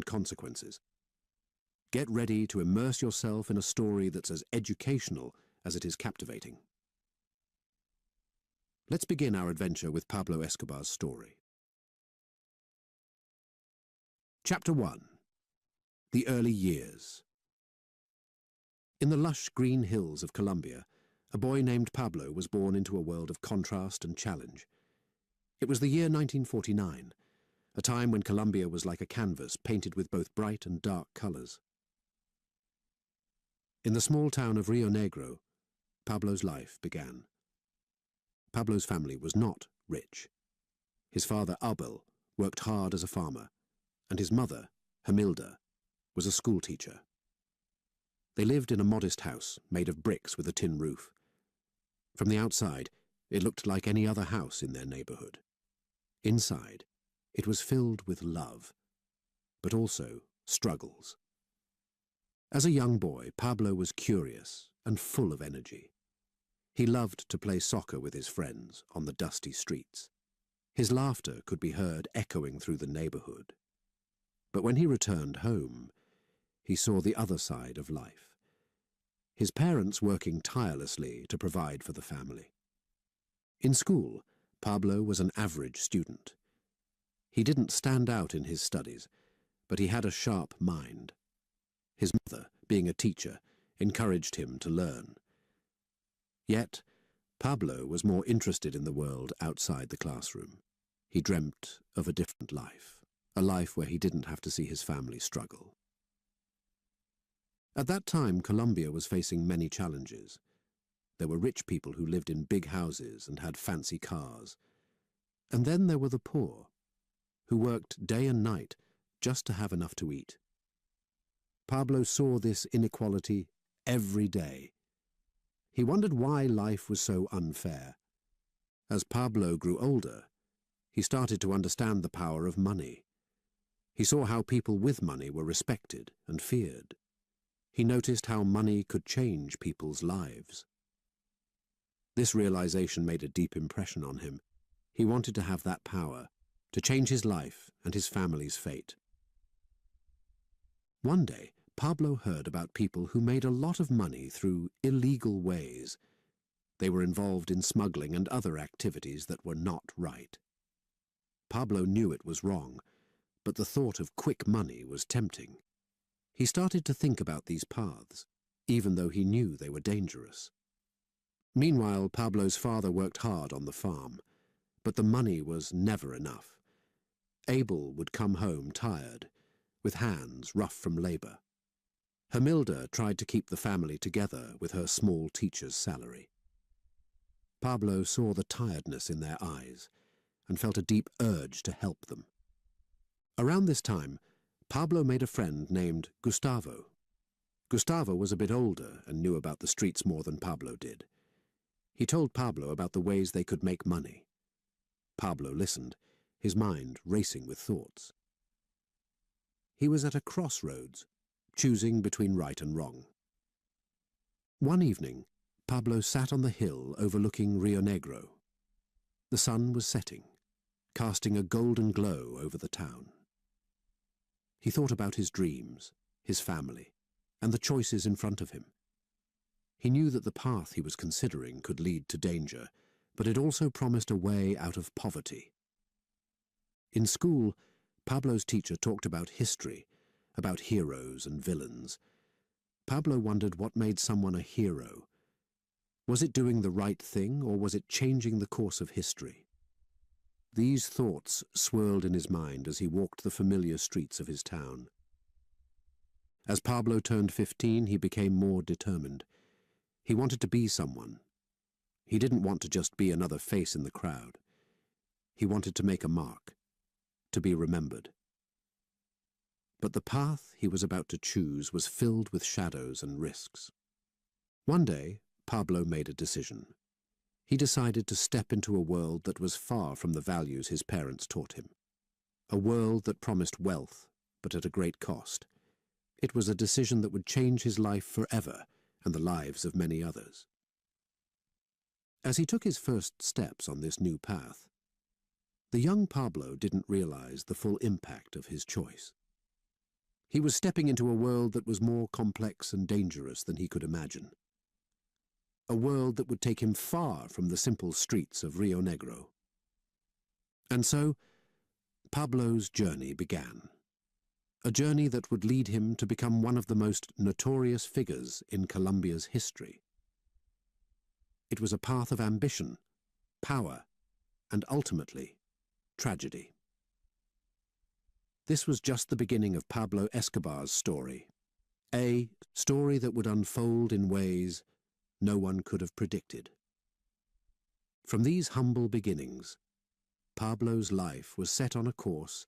and consequences. Get ready to immerse yourself in a story that's as educational as it is captivating. Let's begin our adventure with Pablo Escobar's story. Chapter 1. The Early Years. In the lush green hills of Colombia, a boy named Pablo was born into a world of contrast and challenge. It was the year 1949, a time when Colombia was like a canvas painted with both bright and dark colors. In the small town of Rio Negro, Pablo's life began. Pablo's family was not rich. His father, Abel, worked hard as a farmer, and his mother, Hamilda, was a schoolteacher. They lived in a modest house made of bricks with a tin roof. From the outside, it looked like any other house in their neighborhood. Inside, it was filled with love, but also struggles. As a young boy, Pablo was curious and full of energy. He loved to play soccer with his friends on the dusty streets. His laughter could be heard echoing through the neighborhood. But when he returned home, he saw the other side of life. His parents working tirelessly to provide for the family. In school, Pablo was an average student. He didn't stand out in his studies, but he had a sharp mind. His mother, being a teacher, encouraged him to learn. Yet, Pablo was more interested in the world outside the classroom. He dreamt of a different life, a life where he didn't have to see his family struggle. At that time, Colombia was facing many challenges. There were rich people who lived in big houses and had fancy cars. And then there were the poor, who worked day and night just to have enough to eat. Pablo saw this inequality every day. He wondered why life was so unfair. As Pablo grew older, he started to understand the power of money. He saw how people with money were respected and feared. He noticed how money could change people's lives. This realization made a deep impression on him. He wanted to have that power, to change his life and his family's fate. One day, Pablo heard about people who made a lot of money through illegal ways. They were involved in smuggling and other activities that were not right. Pablo knew it was wrong, but the thought of quick money was tempting. He started to think about these paths, even though he knew they were dangerous. Meanwhile, Pablo's father worked hard on the farm, but the money was never enough. Abel would come home tired, with hands rough from labor. Hamilda tried to keep the family together with her small teacher's salary. Pablo saw the tiredness in their eyes and felt a deep urge to help them. Around this time, Pablo made a friend named Gustavo. Gustavo was a bit older and knew about the streets more than Pablo did. He told Pablo about the ways they could make money. Pablo listened, his mind racing with thoughts. He was at a crossroads, choosing between right and wrong. One evening, Pablo sat on the hill overlooking Rio Negro. The sun was setting, casting a golden glow over the town. He thought about his dreams, his family, and the choices in front of him. He knew that the path he was considering could lead to danger, but it also promised a way out of poverty. In school, Pablo's teacher talked about history, about heroes and villains. Pablo wondered what made someone a hero. Was it doing the right thing, or was it changing the course of history? These thoughts swirled in his mind as he walked the familiar streets of his town. As Pablo turned 15, he became more determined. He wanted to be someone. He didn't want to just be another face in the crowd. He wanted to make a mark, to be remembered. But the path he was about to choose was filled with shadows and risks. One day, Pablo made a decision. He decided to step into a world that was far from the values his parents taught him. A world that promised wealth, but at a great cost. It was a decision that would change his life forever and the lives of many others. As he took his first steps on this new path, the young Pablo didn't realize the full impact of his choice. He was stepping into a world that was more complex and dangerous than he could imagine. A world that would take him far from the simple streets of Rio Negro. And so, Pablo's journey began. A journey that would lead him to become one of the most notorious figures in Colombia's history. It was a path of ambition, power, and ultimately, tragedy. This was just the beginning of Pablo Escobar's story. A story that would unfold in ways no one could have predicted. From these humble beginnings, Pablo's life was set on a course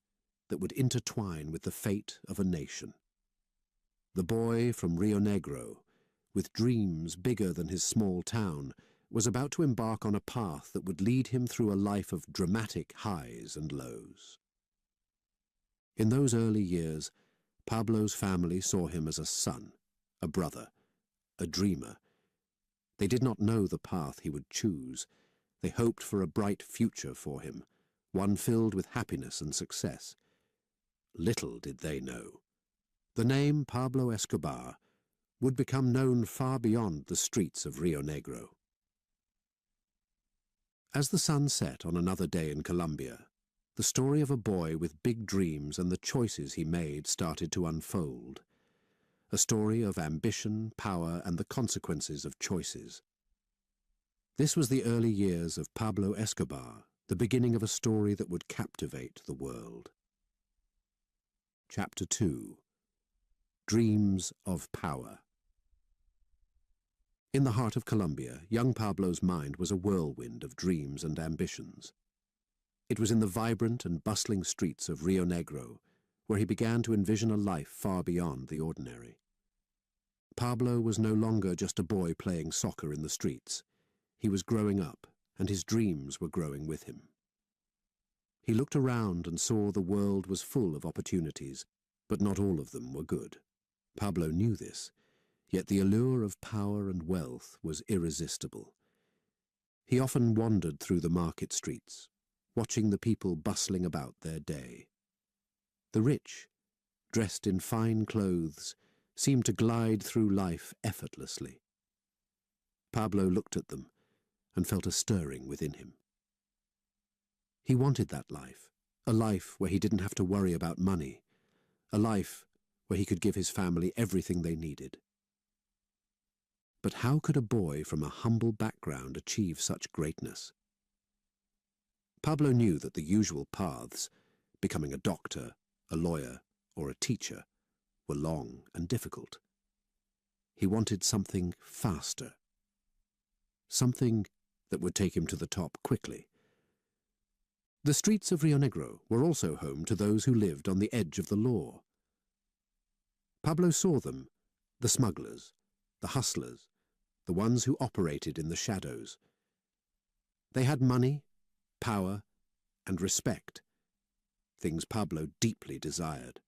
that would intertwine with the fate of a nation. The boy from Rio Negro, with dreams bigger than his small town, was about to embark on a path that would lead him through a life of dramatic highs and lows. In those early years, Pablo's family saw him as a son, a brother, a dreamer. They did not know the path he would choose. They hoped for a bright future for him, one filled with happiness and success. Little did they know. The name Pablo Escobar would become known far beyond the streets of Rio Negro. As the sun set on another day in Colombia, the story of a boy with big dreams and the choices he made started to unfold. A story of ambition, power, and the consequences of choices. This was the early years of Pablo Escobar, the beginning of a story that would captivate the world. Chapter 2. Dreams of Power. In the heart of Colombia, young Pablo's mind was a whirlwind of dreams and ambitions. It was in the vibrant and bustling streets of Rio Negro where he began to envision a life far beyond the ordinary. Pablo was no longer just a boy playing soccer in the streets. He was growing up, and his dreams were growing with him. He looked around and saw the world was full of opportunities, but not all of them were good. Pablo knew this, yet the allure of power and wealth was irresistible. He often wandered through the market streets, watching the people bustling about their day. The rich, dressed in fine clothes, seemed to glide through life effortlessly. Pablo looked at them and felt a stirring within him. He wanted that life, a life where he didn't have to worry about money, a life where he could give his family everything they needed. But how could a boy from a humble background achieve such greatness? Pablo knew that the usual paths, becoming a doctor, a lawyer, or a teacher, were long and difficult. He wanted something faster, something that would take him to the top quickly. The streets of Rio Negro were also home to those who lived on the edge of the law. Pablo saw them, the smugglers, the hustlers, the ones who operated in the shadows. They had money, power, and respect, things Pablo deeply desired.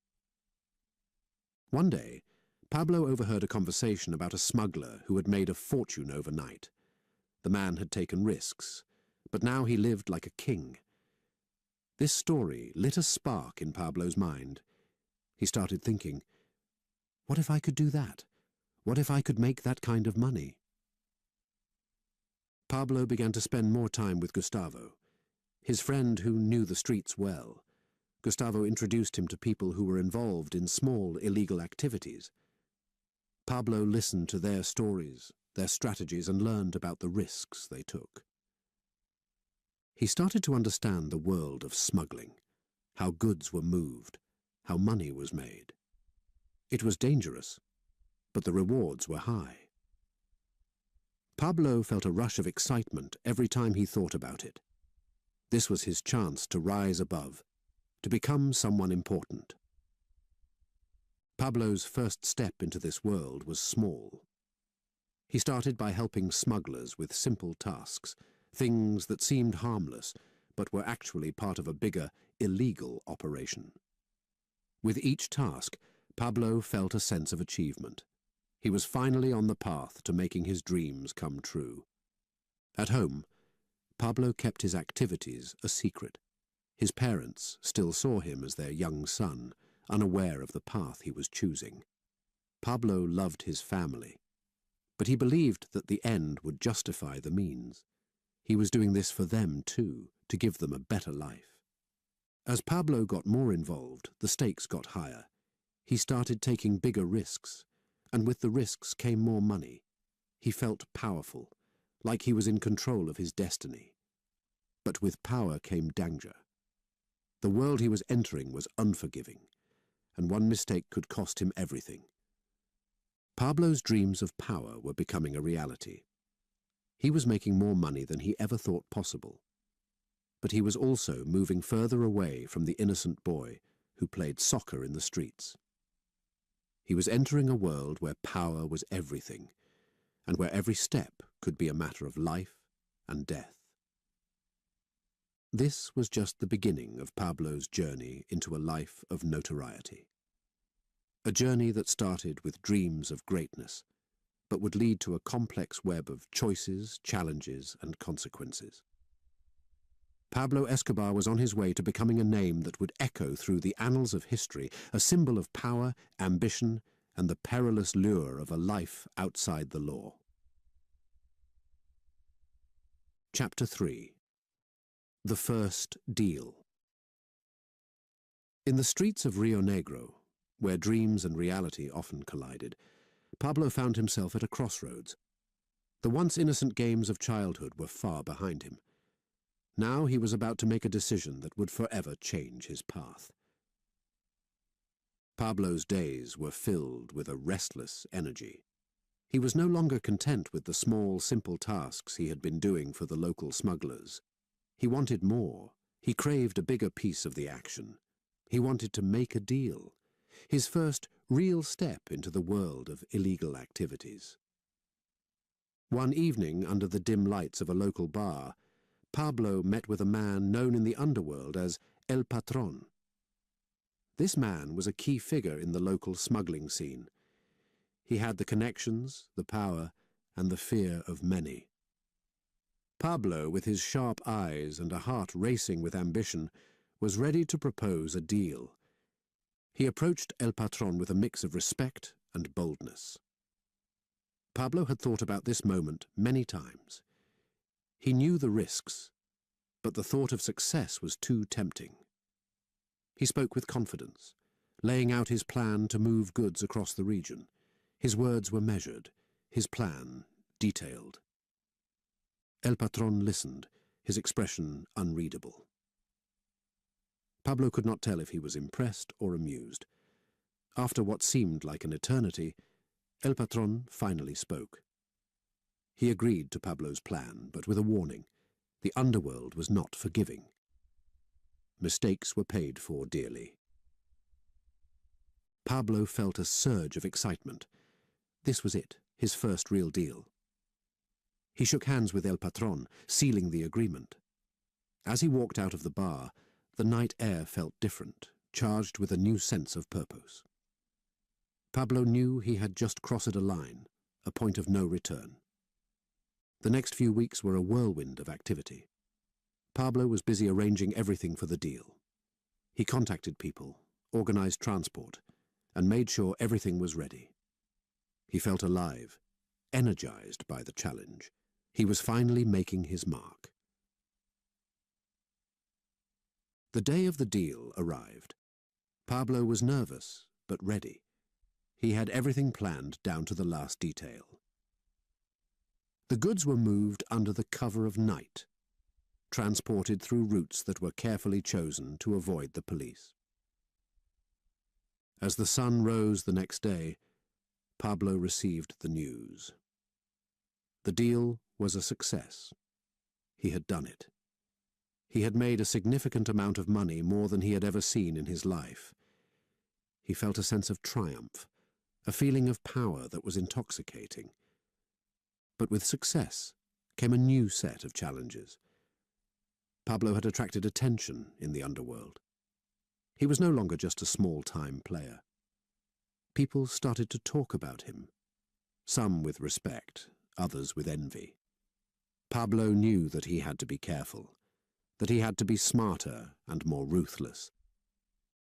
One day, Pablo overheard a conversation about a smuggler who had made a fortune overnight. The man had taken risks, but now he lived like a king. This story lit a spark in Pablo's mind. He started thinking, what if I could do that? What if I could make that kind of money? Pablo began to spend more time with Gustavo, his friend who knew the streets well. Gustavo introduced him to people who were involved in small illegal activities. Pablo listened to their stories, their strategies, and learned about the risks they took. He started to understand the world of smuggling, how goods were moved, how money was made. It was dangerous, but the rewards were high. Pablo felt a rush of excitement every time he thought about it. This was his chance to rise above, to become someone important. Pablo's first step into this world was small. He started by helping smugglers with simple tasks, things that seemed harmless, but were actually part of a bigger, illegal operation. With each task, Pablo felt a sense of achievement. He was finally on the path to making his dreams come true. At home, Pablo kept his activities a secret. His parents still saw him as their young son, unaware of the path he was choosing. Pablo loved his family, but he believed that the end would justify the means. He was doing this for them too, to give them a better life. As Pablo got more involved, the stakes got higher. He started taking bigger risks, and with the risks came more money. He felt powerful, like he was in control of his destiny. But with power came danger. The world he was entering was unforgiving, and one mistake could cost him everything. Pablo's dreams of power were becoming a reality. He was making more money than he ever thought possible. But he was also moving further away from the innocent boy who played soccer in the streets. He was entering a world where power was everything, and where every step could be a matter of life and death. This was just the beginning of Pablo's journey into a life of notoriety. A journey that started with dreams of greatness, but would lead to a complex web of choices, challenges, and consequences. Pablo Escobar was on his way to becoming a name that would echo through the annals of history, a symbol of power, ambition, and the perilous lure of a life outside the law. Chapter 3. The First Deal. In the streets of Rio Negro, where dreams and reality often collided, Pablo found himself at a crossroads. The once innocent games of childhood were far behind him. Now he was about to make a decision that would forever change his path. Pablo's days were filled with a restless energy. He was no longer content with the small, simple tasks he had been doing for the local smugglers. He wanted more. He craved a bigger piece of the action. He wanted to make a deal, his first real step into the world of illegal activities. One evening, under the dim lights of a local bar, Pablo met with a man known in the underworld as El Patron. This man was a key figure in the local smuggling scene. He had the connections, the power, and the fear of many. Pablo, with his sharp eyes and a heart racing with ambition, was ready to propose a deal. He approached El Patron with a mix of respect and boldness. Pablo had thought about this moment many times. He knew the risks, but the thought of success was too tempting. He spoke with confidence, laying out his plan to move goods across the region. His words were measured, his plan detailed. El Patron listened, his expression unreadable. Pablo could not tell if he was impressed or amused. After what seemed like an eternity, El Patron finally spoke. He agreed to Pablo's plan, but with a warning. The underworld was not forgiving. Mistakes were paid for dearly. Pablo felt a surge of excitement. This was it, his first real deal. He shook hands with El Patron, sealing the agreement. As he walked out of the bar, the night air felt different, charged with a new sense of purpose. Pablo knew he had just crossed a line, a point of no return. The next few weeks were a whirlwind of activity. Pablo was busy arranging everything for the deal. He contacted people, organized transport, and made sure everything was ready. He felt alive, energized by the challenge. He was finally making his mark. The day of the deal arrived. Pablo was nervous, but ready. He had everything planned down to the last detail. The goods were moved under the cover of night, transported through routes that were carefully chosen to avoid the police. As the sun rose the next day, Pablo received the news. The deal was a success. He had done it. He had made a significant amount of money, more than he had ever seen in his life. He felt a sense of triumph, a feeling of power that was intoxicating. But with success came a new set of challenges. Pablo had attracted attention in the underworld. He was no longer just a small-time player. People started to talk about him, some with respect, others with envy. Pablo knew that he had to be careful, that he had to be smarter and more ruthless.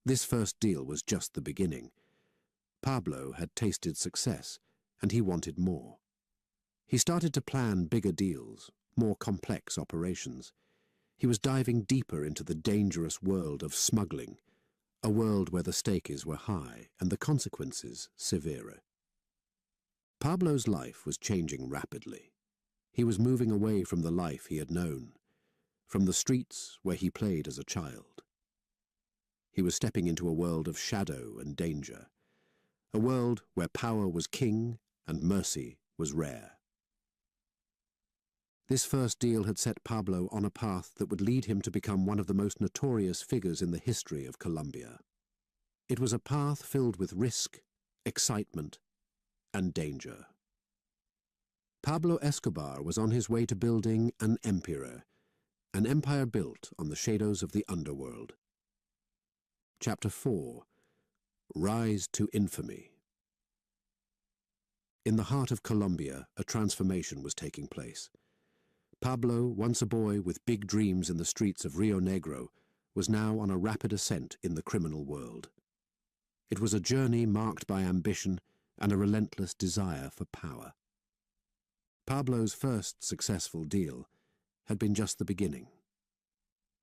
This first deal was just the beginning. Pablo had tasted success, and he wanted more. He started to plan bigger deals, more complex operations. He was diving deeper into the dangerous world of smuggling, a world where the stakes were high and the consequences severer. Pablo's life was changing rapidly. He was moving away from the life he had known, from the streets where he played as a child. He was stepping into a world of shadow and danger, a world where power was king and mercy was rare. This first deal had set Pablo on a path that would lead him to become one of the most notorious figures in the history of Colombia. It was a path filled with risk, excitement, and danger. Pablo Escobar was on his way to building an empire built on the shadows of the underworld. Chapter 4: Rise to Infamy. In the heart of Colombia, a transformation was taking place. Pablo, once a boy with big dreams in the streets of Rio Negro, was now on a rapid ascent in the criminal world. It was a journey marked by ambition and a relentless desire for power. Pablo's first successful deal had been just the beginning.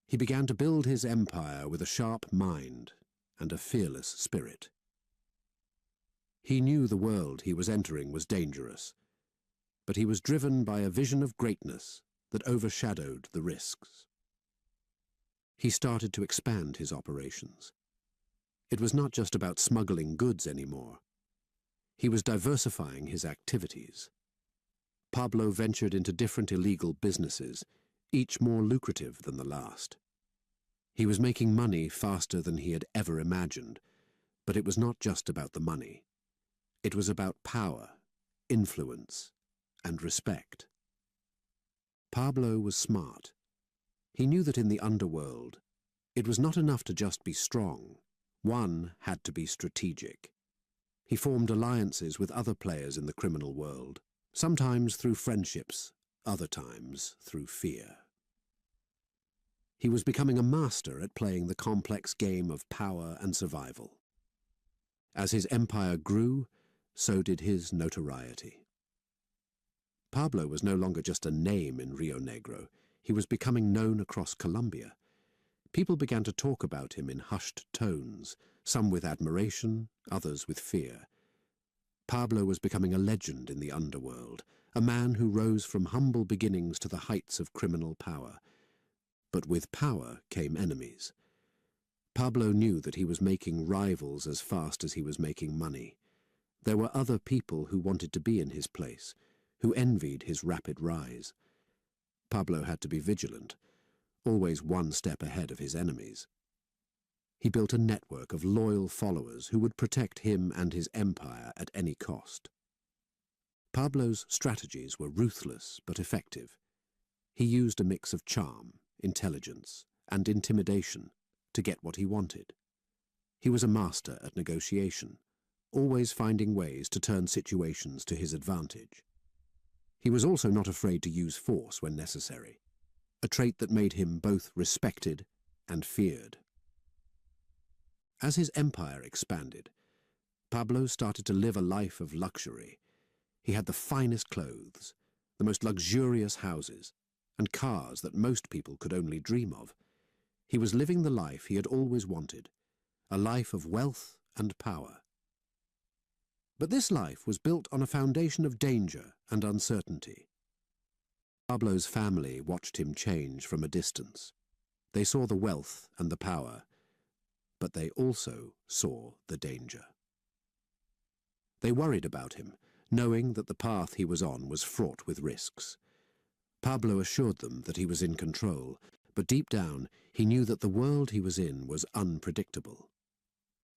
He began to build his empire with a sharp mind and a fearless spirit. He knew the world he was entering was dangerous, but he was driven by a vision of greatness that overshadowed the risks. He started to expand his operations. It was not just about smuggling goods anymore. He was diversifying his activities. Pablo ventured into different illegal businesses, each more lucrative than the last. He was making money faster than he had ever imagined, but it was not just about the money. It was about power, influence, and respect. Pablo was smart. He knew that in the underworld, it was not enough to just be strong. One had to be strategic. He formed alliances with other players in the criminal world, sometimes through friendships, other times through fear. He was becoming a master at playing the complex game of power and survival. As his empire grew, so did his notoriety. Pablo was no longer just a name in Rio Negro. He was becoming known across Colombia. People began to talk about him in hushed tones, some with admiration, others with fear. Pablo was becoming a legend in the underworld, a man who rose from humble beginnings to the heights of criminal power. But with power came enemies. Pablo knew that he was making rivals as fast as he was making money. There were other people who wanted to be in his place, who envied his rapid rise. Pablo had to be vigilant, always one step ahead of his enemies. He built a network of loyal followers who would protect him and his empire at any cost. Pablo's strategies were ruthless but effective. He used a mix of charm, intelligence, and intimidation to get what he wanted. He was a master at negotiation, always finding ways to turn situations to his advantage. He was also not afraid to use force when necessary, a trait that made him both respected and feared. As his empire expanded, Pablo started to live a life of luxury. He had the finest clothes, the most luxurious houses, and cars that most people could only dream of. He was living the life he had always wanted, a life of wealth and power. But this life was built on a foundation of danger and uncertainty. Pablo's family watched him change from a distance. They saw the wealth and the power, but they also saw the danger. They worried about him, knowing that the path he was on was fraught with risks. Pablo assured them that he was in control, but deep down he knew that the world he was in was unpredictable.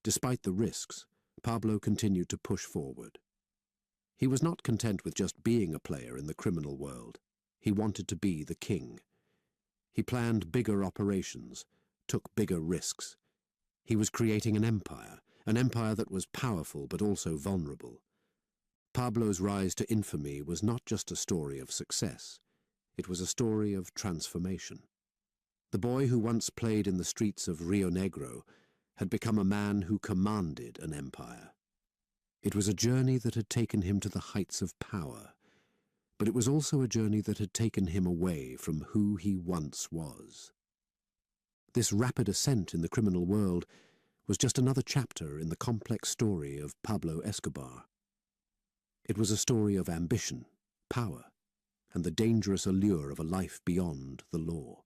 Despite the risks, Pablo continued to push forward. He was not content with just being a player in the criminal world. He wanted to be the king. He planned bigger operations, took bigger risks. He was creating an empire that was powerful but also vulnerable. Pablo's rise to infamy was not just a story of success. It was a story of transformation. The boy who once played in the streets of Rio Negro had become a man who commanded an empire. It was a journey that had taken him to the heights of power, but it was also a journey that had taken him away from who he once was. This rapid ascent in the criminal world was just another chapter in the complex story of Pablo Escobar. It was a story of ambition, power, and the dangerous allure of a life beyond the law.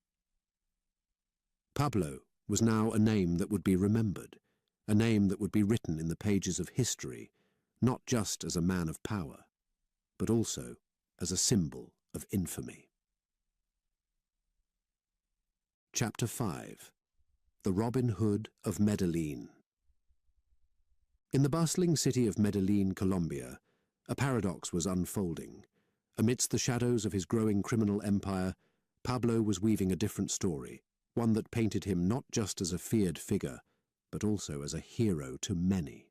Pablo was now a name that would be remembered, a name that would be written in the pages of history, not just as a man of power, but also as a symbol of infamy. Chapter 5. The Robin Hood of Medellin. In the bustling city of Medellin, Colombia, a paradox was unfolding. Amidst the shadows of his growing criminal empire, Pablo was weaving a different story, one that painted him not just as a feared figure, but also as a hero to many.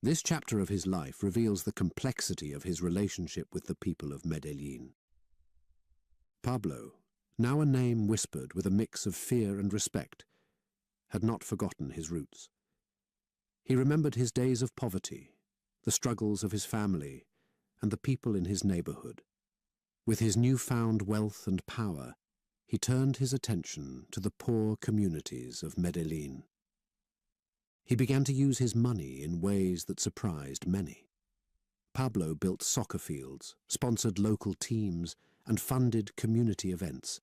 This chapter of his life reveals the complexity of his relationship with the people of Medellin. Pablo, now a name whispered with a mix of fear and respect, had not forgotten his roots. He remembered his days of poverty, the struggles of his family, and the people in his neighborhood. With his newfound wealth and power, he turned his attention to the poor communities of Medellin. He began to use his money in ways that surprised many. Pablo built soccer fields, sponsored local teams, and funded community events.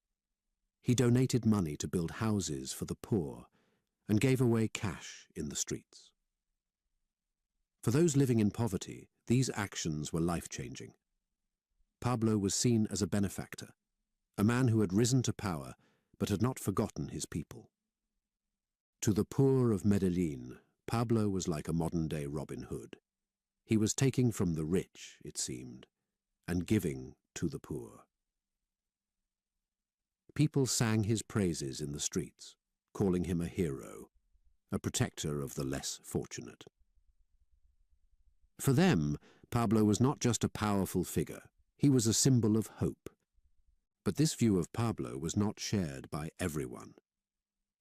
He donated money to build houses for the poor and gave away cash in the streets. For those living in poverty, these actions were life-changing. Pablo was seen as a benefactor, a man who had risen to power but had not forgotten his people. To the poor of Medellin, Pablo was like a modern-day Robin Hood. He was taking from the rich, it seemed, and giving to the poor. People sang his praises in the streets, calling him a hero, a protector of the less fortunate. For them, Pablo was not just a powerful figure, he was a symbol of hope. But this view of Pablo was not shared by everyone.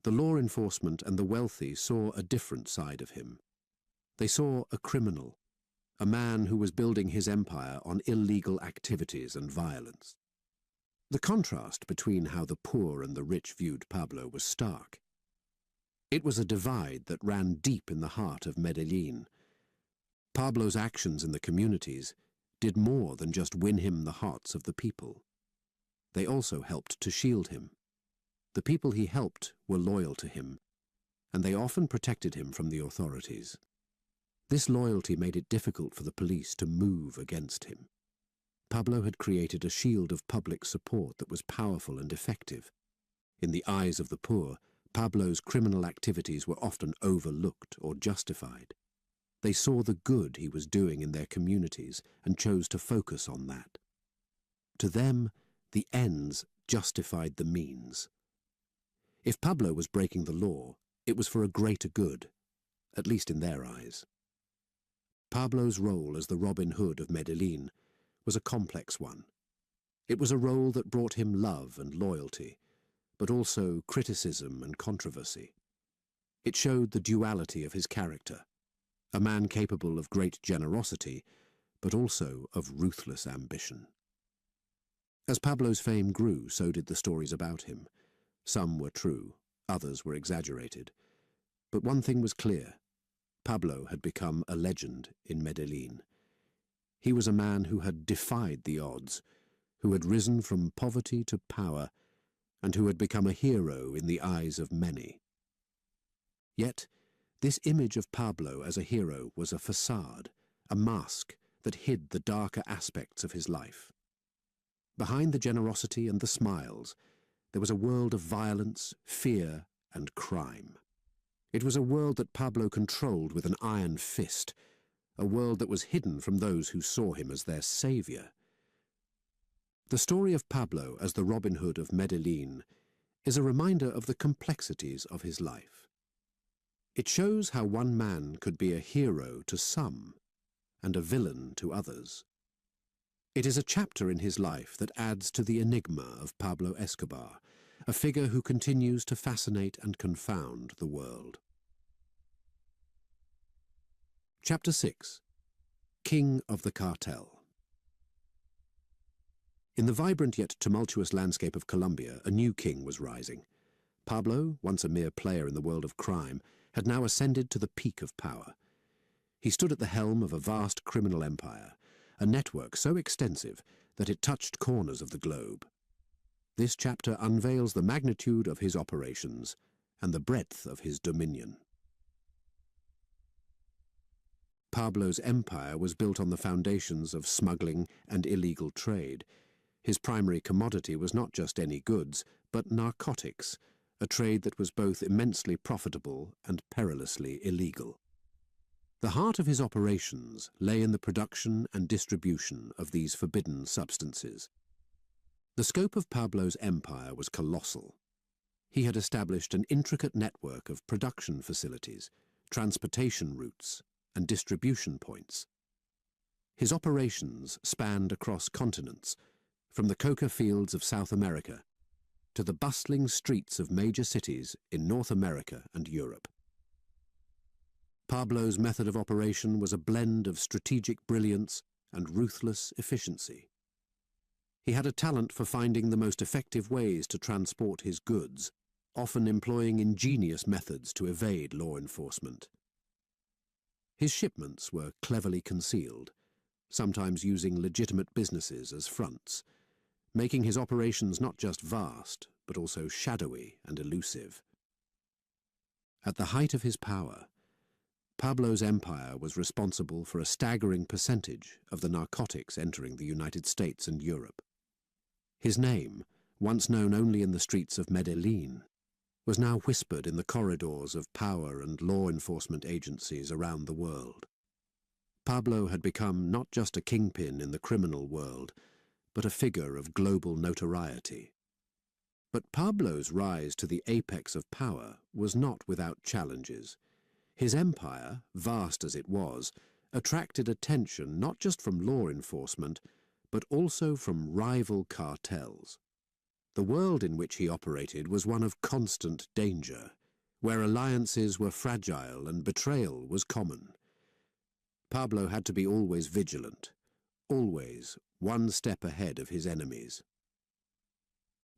The law enforcement and the wealthy saw a different side of him. They saw a criminal, a man who was building his empire on illegal activities and violence. The contrast between how the poor and the rich viewed Pablo was stark. It was a divide that ran deep in the heart of Medellin. Pablo's actions in the communities did more than just win him the hearts of the people. They also helped to shield him. The people he helped were loyal to him, and they often protected him from the authorities. This loyalty made it difficult for the police to move against him. Pablo had created a shield of public support that was powerful and effective. In the eyes of the poor, Pablo's criminal activities were often overlooked or justified. They saw the good he was doing in their communities and chose to focus on that. To them, the ends justified the means. If Pablo was breaking the law, it was for a greater good, at least in their eyes. Pablo's role as the Robin Hood of Medellin was a complex one. It was a role that brought him love and loyalty, but also criticism and controversy. It showed the duality of his character, a man capable of great generosity, but also of ruthless ambition. As Pablo's fame grew, so did the stories about him. Some were true, others were exaggerated. But one thing was clear. Pablo had become a legend in Medellin. He was a man who had defied the odds, who had risen from poverty to power, and who had become a hero in the eyes of many. Yet, this image of Pablo as a hero was a facade, a mask that hid the darker aspects of his life. Behind the generosity and the smiles, there was a world of violence, fear, and crime. It was a world that Pablo controlled with an iron fist, a world that was hidden from those who saw him as their savior. The story of Pablo as the Robin Hood of Medellin is a reminder of the complexities of his life. It shows how one man could be a hero to some and a villain to others. It is a chapter in his life that adds to the enigma of Pablo Escobar, a figure who continues to fascinate and confound the world. Chapter 6. King of the Cartel. In the vibrant yet tumultuous landscape of Colombia, a new king was rising. Pablo, once a mere player in the world of crime, had now ascended to the peak of power. He stood at the helm of a vast criminal empire, a network so extensive that it touched corners of the globe. This chapter unveils the magnitude of his operations and the breadth of his dominion. Pablo's empire was built on the foundations of smuggling and illegal trade. His primary commodity was not just any goods, but narcotics, a trade that was both immensely profitable and perilously illegal. The heart of his operations lay in the production and distribution of these forbidden substances. The scope of Pablo's empire was colossal. He had established an intricate network of production facilities, transportation routes, and distribution points. His operations spanned across continents, from the coca fields of South America to the bustling streets of major cities in North America and Europe. Pablo's method of operation was a blend of strategic brilliance and ruthless efficiency. He had a talent for finding the most effective ways to transport his goods, often employing ingenious methods to evade law enforcement. His shipments were cleverly concealed, sometimes using legitimate businesses as fronts, making his operations not just vast, but also shadowy and elusive. At the height of his power, Pablo's empire was responsible for a staggering percentage of the narcotics entering the United States and Europe. His name, once known only in the streets of Medellin, was now whispered in the corridors of power and law enforcement agencies around the world. Pablo had become not just a kingpin in the criminal world, but a figure of global notoriety. But Pablo's rise to the apex of power was not without challenges. His empire, vast as it was, attracted attention not just from law enforcement, but also from rival cartels. The world in which he operated was one of constant danger, where alliances were fragile and betrayal was common. Pablo had to be always vigilant, always one step ahead of his enemies.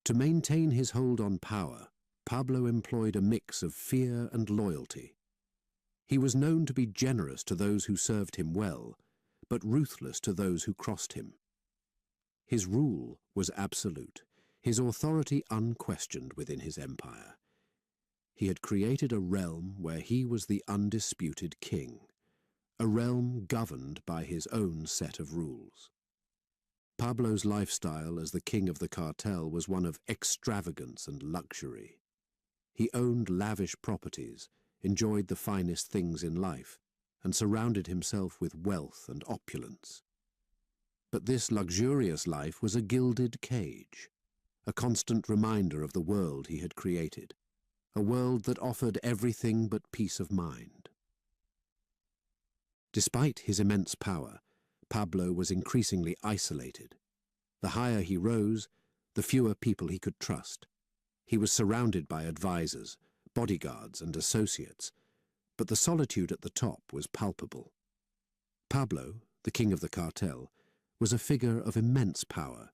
To maintain his hold on power, Pablo employed a mix of fear and loyalty. He was known to be generous to those who served him well, but ruthless to those who crossed him. His rule was absolute, his authority unquestioned within his empire. He had created a realm where he was the undisputed king, a realm governed by his own set of rules. Pablo's lifestyle as the king of the cartel was one of extravagance and luxury. He owned lavish properties, enjoyed the finest things in life, and surrounded himself with wealth and opulence. But this luxurious life was a gilded cage, a constant reminder of the world he had created, a world that offered everything but peace of mind. Despite his immense power, Pablo was increasingly isolated. The higher he rose, the fewer people he could trust. He was surrounded by advisors, bodyguards and associates, but the solitude at the top was palpable. Pablo, the king of the cartel, was a figure of immense power,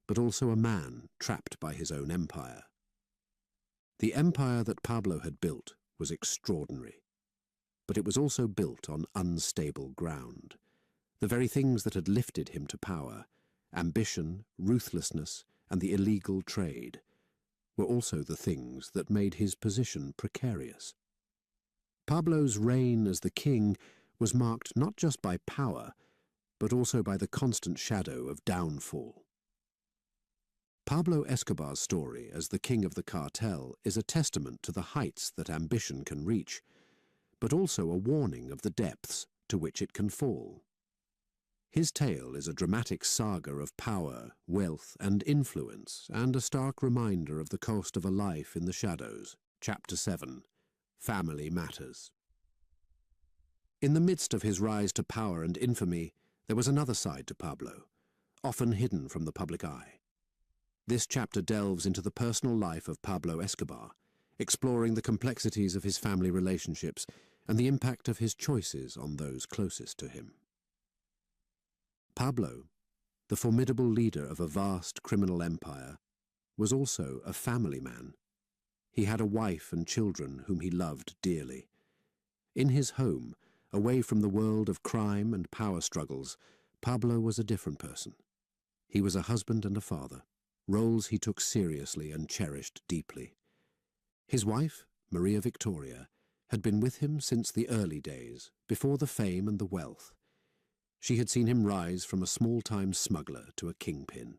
but also a man trapped by his own empire. The empire that Pablo had built was extraordinary, but it was also built on unstable ground. The very things that had lifted him to power, ambition, ruthlessness, and the illegal trade, were also the things that made his position precarious. Pablo's reign as the king was marked not just by power, but also by the constant shadow of downfall. Pablo Escobar's story as the king of the cartel is a testament to the heights that ambition can reach, but also a warning of the depths to which it can fall. His tale is a dramatic saga of power, wealth, and influence, and a stark reminder of the cost of a life in the shadows. Chapter 7. Family Matters. In the midst of his rise to power and infamy, there was another side to Pablo, often hidden from the public eye. This chapter delves into the personal life of Pablo Escobar, exploring the complexities of his family relationships and the impact of his choices on those closest to him. Pablo, the formidable leader of a vast criminal empire, was also a family man. He had a wife and children whom he loved dearly. In his home, away from the world of crime and power struggles, Pablo was a different person. He was a husband and a father, roles he took seriously and cherished deeply. His wife, Maria Victoria, had been with him since the early days, before the fame and the wealth. She had seen him rise from a small-time smuggler to a kingpin.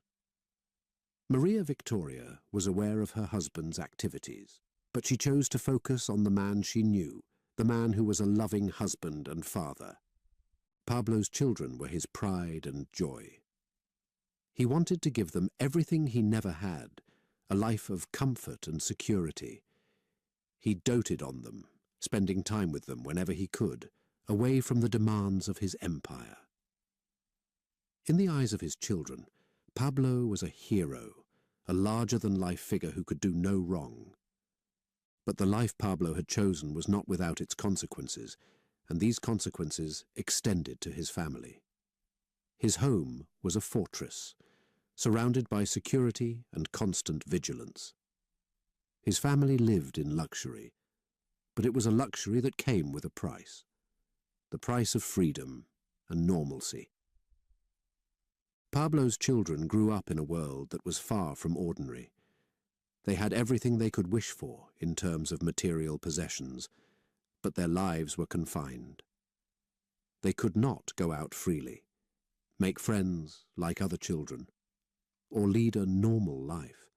Maria Victoria was aware of her husband's activities, but she chose to focus on the man she knew, the man who was a loving husband and father. Pablo's children were his pride and joy. He wanted to give them everything he never had, a life of comfort and security. He doted on them, spending time with them whenever he could, away from the demands of his empire. In the eyes of his children, Pablo was a hero, a larger-than-life figure who could do no wrong. But the life Pablo had chosen was not without its consequences, and these consequences extended to his family. His home was a fortress, surrounded by security and constant vigilance. His family lived in luxury, but it was a luxury that came with a price, the price of freedom and normalcy. Pablo's children grew up in a world that was far from ordinary. They had everything they could wish for in terms of material possessions, but their lives were confined. They could not go out freely, make friends like other children, or lead a normal life.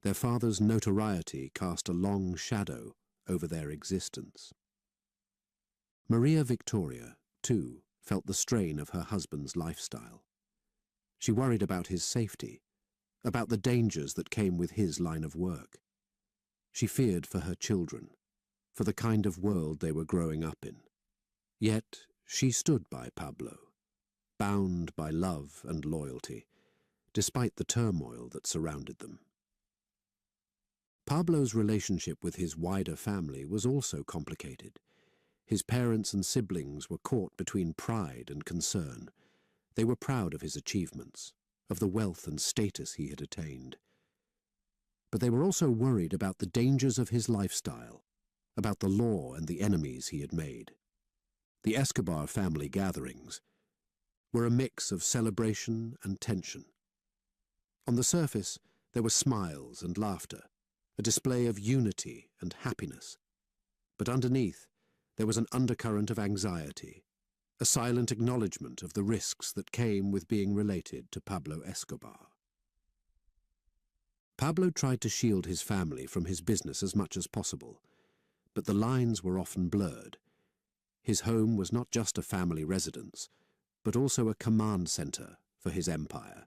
Their father's notoriety cast a long shadow over their existence. Maria Victoria, too, felt the strain of her husband's lifestyle. She worried about his safety, about the dangers that came with his line of work. She feared for her children, for the kind of world they were growing up in. Yet she stood by Pablo, bound by love and loyalty, despite the turmoil that surrounded them. Pablo's relationship with his wider family was also complicated. His parents and siblings were caught between pride and concern. They were proud of his achievements, of the wealth and status he had attained. But they were also worried about the dangers of his lifestyle, about the law and the enemies he had made. The Escobar family gatherings were a mix of celebration and tension. On the surface, there were smiles and laughter, a display of unity and happiness. But underneath, there was an undercurrent of anxiety, a silent acknowledgement of the risks that came with being related to Pablo Escobar. Pablo tried to shield his family from his business as much as possible, but the lines were often blurred. His home was not just a family residence, but also a command center for his empire.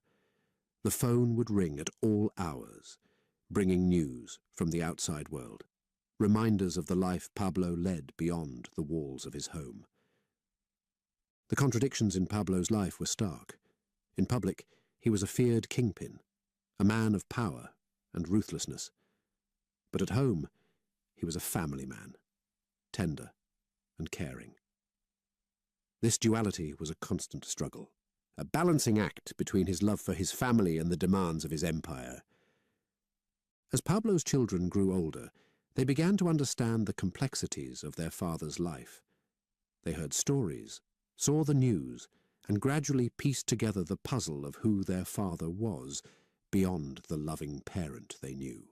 The phone would ring at all hours, bringing news from the outside world, reminders of the life Pablo led beyond the walls of his home. The contradictions in Pablo's life were stark. In public, he was a feared kingpin, a man of power and ruthlessness. But at home, he was a family man, tender and caring. This duality was a constant struggle, a balancing act between his love for his family and the demands of his empire. As Pablo's children grew older, they began to understand the complexities of their father's life. They heard stories, saw the news, and gradually pieced together the puzzle of who their father was beyond the loving parent they knew.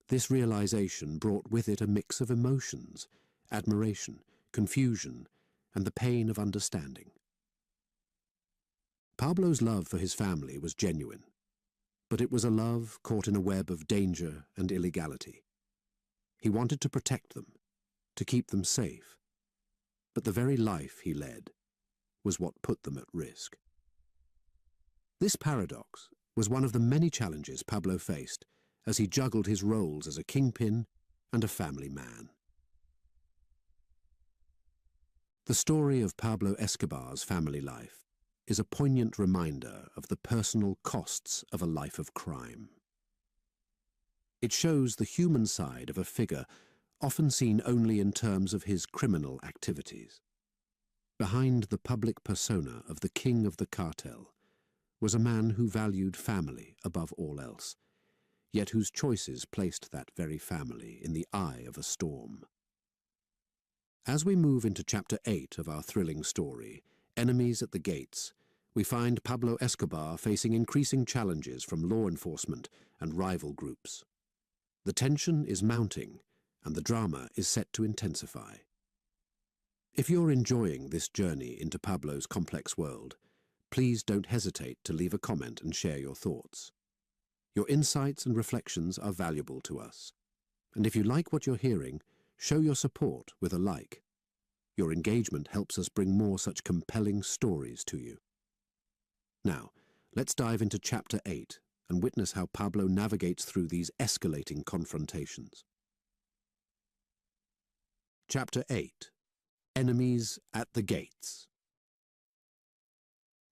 This realization brought with it a mix of emotions, admiration, confusion, and the pain of understanding. Pablo's love for his family was genuine, but it was a love caught in a web of danger and illegality. He wanted to protect them, to keep them safe, but the very life he led was what put them at risk. This paradox was one of the many challenges Pablo faced as he juggled his roles as a kingpin and a family man. The story of Pablo Escobar's family life is a poignant reminder of the personal costs of a life of crime. It shows the human side of a figure often seen only in terms of his criminal activities. Behind the public persona of the king of the cartel was a man who valued family above all else, yet whose choices placed that very family in the eye of a storm. As we move into Chapter 8 of our thrilling story, Enemies at the Gates, we find Pablo Escobar facing increasing challenges from law enforcement and rival groups. The tension is mounting, and the drama is set to intensify. If you're enjoying this journey into Pablo's complex world, please don't hesitate to leave a comment and share your thoughts. Your insights and reflections are valuable to us. And if you like what you're hearing, show your support with a like. Your engagement helps us bring more such compelling stories to you. Now, let's dive into Chapter 8 and witness how Pablo navigates through these escalating confrontations. Chapter 8: Enemies at the Gates.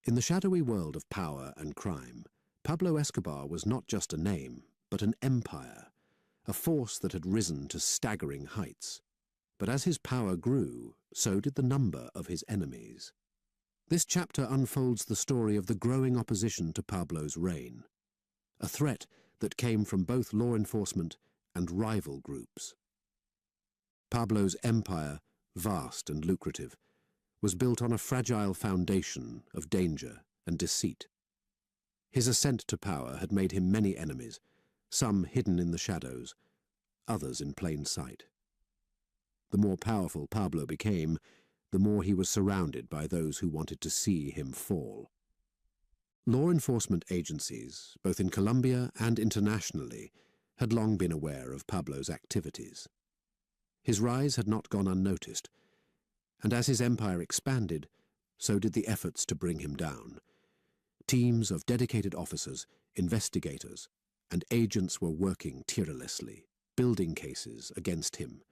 In the shadowy world of power and crime, Pablo Escobar was not just a name, but an empire, a force that had risen to staggering heights. But as his power grew, so did the number of his enemies. This chapter unfolds the story of the growing opposition to Pablo's reign, a threat that came from both law enforcement and rival groups. Pablo's empire, vast and lucrative, was built on a fragile foundation of danger and deceit. His ascent to power had made him many enemies, some hidden in the shadows, others in plain sight. The more powerful Pablo became, the more he was surrounded by those who wanted to see him fall. Law enforcement agencies, both in Colombia and internationally, had long been aware of Pablo's activities. His rise had not gone unnoticed, and as his empire expanded, so did the efforts to bring him down. Teams of dedicated officers, investigators, and agents were working tirelessly, building cases against him,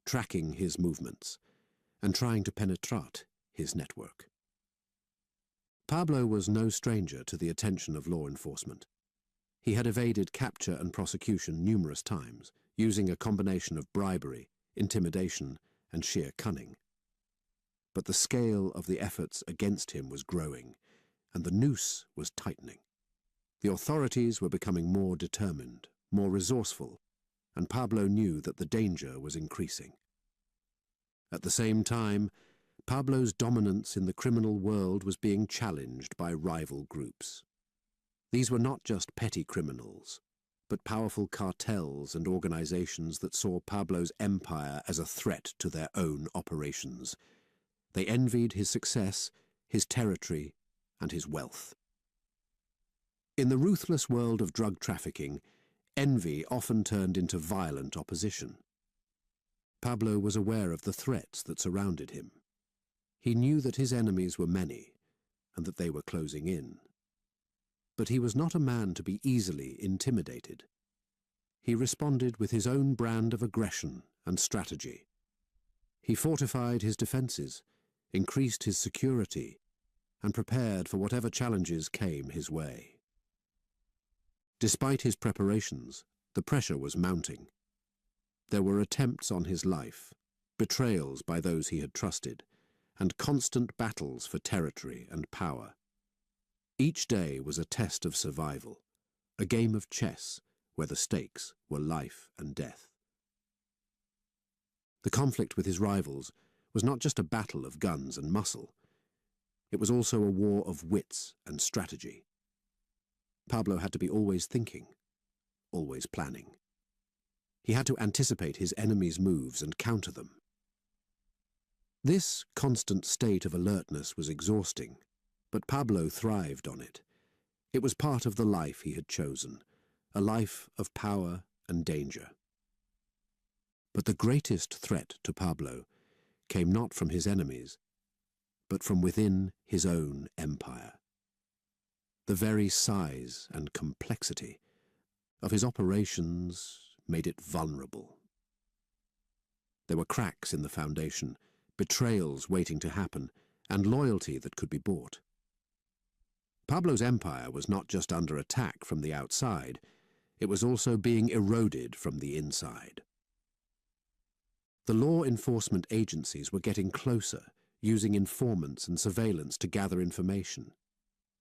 tracking his movements, and trying to penetrate his network. Pablo was no stranger to the attention of law enforcement. He had evaded capture and prosecution numerous times, using a combination of bribery, intimidation, and sheer cunning. But the scale of the efforts against him was growing, and the noose was tightening. The authorities were becoming more determined, more resourceful, and Pablo knew that the danger was increasing. At the same time, Pablo's dominance in the criminal world was being challenged by rival groups. These were not just petty criminals, but powerful cartels and organizations that saw Pablo's empire as a threat to their own operations. They envied his success, his territory, and his wealth. In the ruthless world of drug trafficking, envy often turned into violent opposition. Pablo was aware of the threats that surrounded him. He knew that his enemies were many, and that they were closing in. But he was not a man to be easily intimidated. He responded with his own brand of aggression and strategy. He fortified his defenses, increased his security, and prepared for whatever challenges came his way. Despite his preparations, the pressure was mounting. There were attempts on his life, betrayals by those he had trusted, and constant battles for territory and power. Each day was a test of survival, a game of chess where the stakes were life and death. The conflict with his rivals was not just a battle of guns and muscle. It was also a war of wits and strategy. Pablo had to be always thinking, always planning. He had to anticipate his enemies' moves and counter them. This constant state of alertness was exhausting, but Pablo thrived on it. It was part of the life he had chosen, a life of power and danger. But the greatest threat to Pablo came not from his enemies, but from within his own empire. The very size and complexity of his operations made it vulnerable. There were cracks in the foundation, betrayals waiting to happen, and loyalty that could be bought. Pablo's empire was not just under attack from the outside, it was also being eroded from the inside. The law enforcement agencies were getting closer, using informants and surveillance to gather information.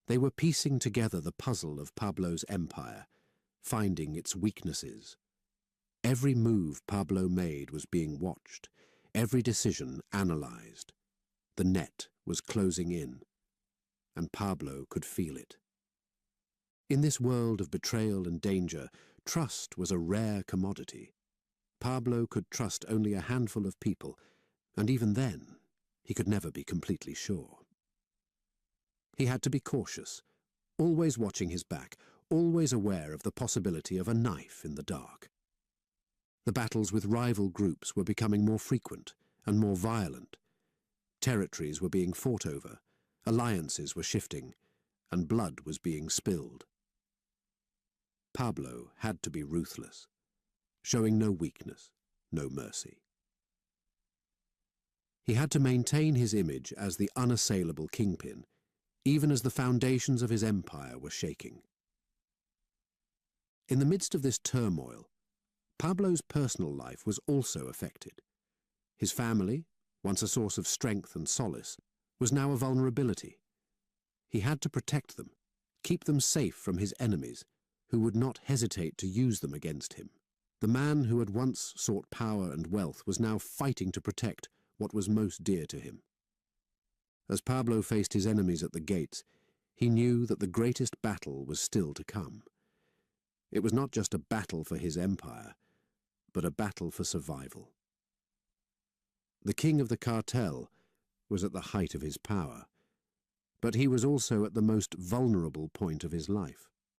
They were piecing together the puzzle of Pablo's empire, finding its weaknesses. Every move Pablo made was being watched, every decision analyzed. The net was closing in, and Pablo could feel it. In this world of betrayal and danger, trust was a rare commodity. Pablo could trust only a handful of people, and even then, he could never be completely sure. He had to be cautious, always watching his back, always aware of the possibility of a knife in the dark. The battles with rival groups were becoming more frequent and more violent. Territories were being fought over, alliances were shifting, and blood was being spilled. Pablo had to be ruthless, showing no weakness, no mercy. He had to maintain his image as the unassailable kingpin, even as the foundations of his empire were shaking. In the midst of this turmoil, Pablo's personal life was also affected. His family, once a source of strength and solace, was now a vulnerability. He had to protect them, keep them safe from his enemies, who would not hesitate to use them against him. The man who had once sought power and wealth was now fighting to protect what was most dear to him. As Pablo faced his enemies at the gates, he knew that the greatest battle was still to come. It was not just a battle for his empire, but a battle for survival. The king of the cartel was at the height of his power, but he was also at the most vulnerable point of his life.